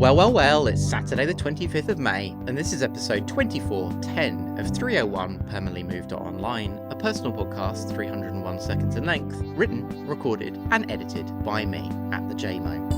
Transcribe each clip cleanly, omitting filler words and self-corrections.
Well, it's Saturday the 25th of May, and this is episode 2410 of 301 Permanently Moved Online, a personal podcast 301 seconds in length, written, recorded, and edited by me at the JMO.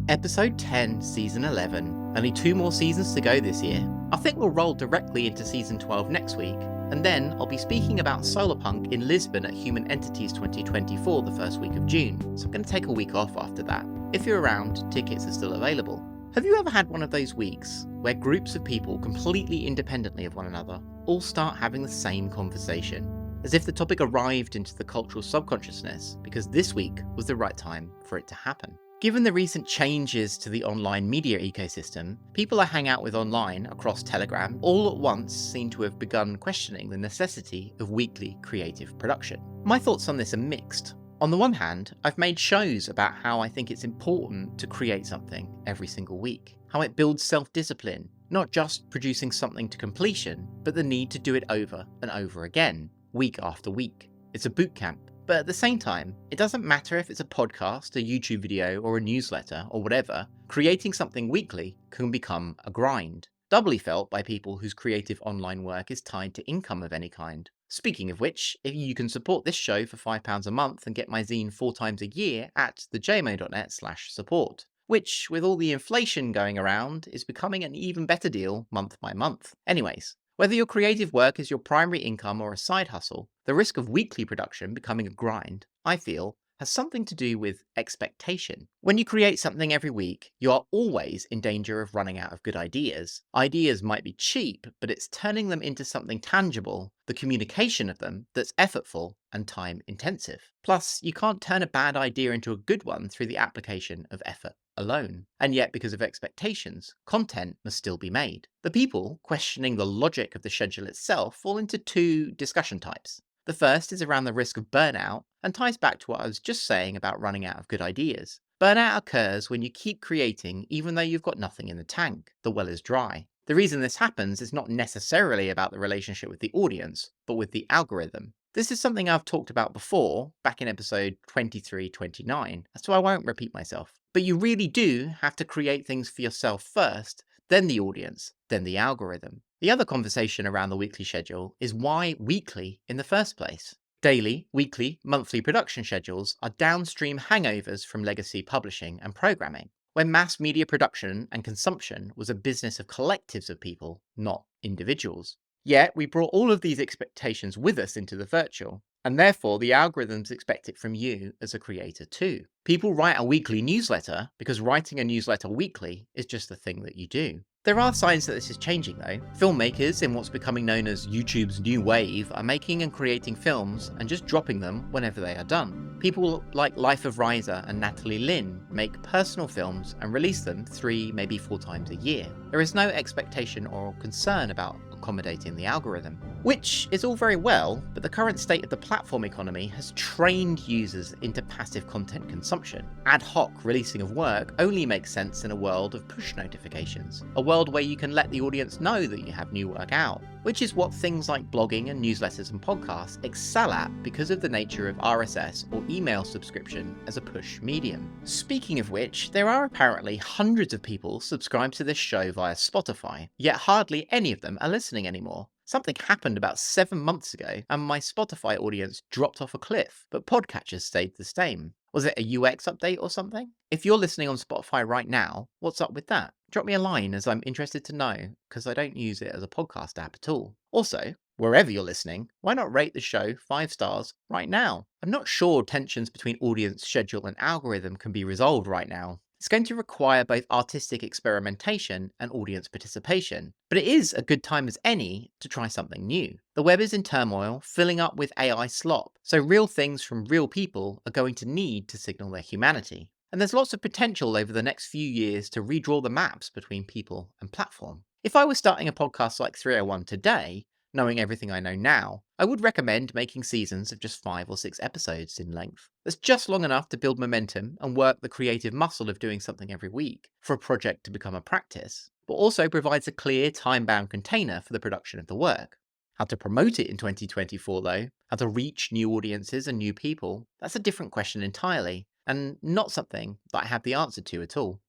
Episode 10, Season 11. Only 2 more seasons to go this year. I think we'll roll directly into Season 12 next week, and then I'll be speaking about Solarpunk in Lisbon at Human Entities 2024 the first week of June, so I'm going to take a week off after that. If you're around, tickets are still available. Have you ever had one of those weeks where groups of people completely independently of one another all start having the same conversation, as if the topic arrived into the cultural subconsciousness because this week was the right time for it to happen? Given the recent changes to the online media ecosystem, people I hang out with online across Telegram all at once seem to have begun questioning the necessity of weekly creative production. My thoughts on this are mixed. On the one hand, I've made shows about how I think it's important to create something every single week, how it builds self-discipline, not just producing something to completion, but the need to do it over and over again, week after week. It's a boot camp. But at the same time, it doesn't matter if it's a podcast, a YouTube video, or a newsletter, or whatever, creating something weekly can become a grind. Doubly felt by people whose creative online work is tied to income of any kind. Speaking of which, if you can support this show for £5 a month and get my zine 4 times a year at thejmo.net/support, which, with all the inflation going around, is becoming an even better deal month by month. Anyways, whether your creative work is your primary income or a side hustle, the risk of weekly production becoming a grind, I feel, has something to do with expectation. When you create something every week, you are always in danger of running out of good ideas. Ideas might be cheap, but it's turning them into something tangible, the communication of them, that's effortful and time intensive. Plus, you can't turn a bad idea into a good one through the application of effort alone. And yet, because of expectations, content must still be made. The people questioning the logic of the schedule itself fall into 2 discussion types. The first is around the risk of burnout and ties back to what I was just saying about running out of good ideas. Burnout occurs when you keep creating even though you've got nothing in the tank. The well is dry. The reason this happens is not necessarily about the relationship with the audience, but with the algorithm. This is something I've talked about before, back in episode 23-29, so I won't repeat myself. But you really do have to create things for yourself first, then the audience, then the algorithm. The other conversation around the weekly schedule is why weekly in the first place. Daily, weekly, monthly production schedules are downstream hangovers from legacy publishing and programming, when mass media production and consumption was a business of collectives of people, not individuals. Yet, we brought all of these expectations with us into the virtual, and therefore the algorithms expect it from you as a creator too. People write a weekly newsletter because writing a newsletter weekly is just the thing that you do. There are signs that this is changing though. Filmmakers in what's becoming known as YouTube's new wave are making and creating films and just dropping them whenever they are done. People like Life of Riser and Natalie Lynn make personal films and release them 3, maybe 4 times a year. There is no expectation or concern about accommodating the algorithm, which is all very well, but the current state of the platform economy has trained users into passive content consumption. Ad hoc releasing of work only makes sense in a world of push notifications, a world where you can let the audience know that you have new work out, which is what things like blogging and newsletters and podcasts excel at because of the nature of RSS or email subscription as a push medium. Speaking of which, there are apparently hundreds of people subscribed to this show via Spotify, yet hardly any of them are listening anymore. Something happened about 7 months ago and my Spotify audience dropped off a cliff, but podcatchers stayed the same. Was it a UX update or something? If you're listening on Spotify right now, what's up with that? Drop me a line as I'm interested to know, because I don't use it as a podcast app at all. Also, wherever you're listening, why not rate the show 5 stars right now? I'm not sure tensions between audience, schedule, and algorithm can be resolved right now. It's going to require both artistic experimentation and audience participation, but it is a good time as any to try something new. The web is in turmoil, filling up with AI slop, so real things from real people are going to need to signal their humanity. And there's lots of potential over the next few years to redraw the maps between people and platform. If I was starting a podcast like 301 today, knowing everything I know now, I would recommend making seasons of just 5 or 6 episodes in length. That's just long enough to build momentum and work the creative muscle of doing something every week for a project to become a practice, but also provides a clear time-bound container for the production of the work. How to promote it in 2024 though, how to reach new audiences and new people, that's a different question entirely. and not something that I have the answer to at all.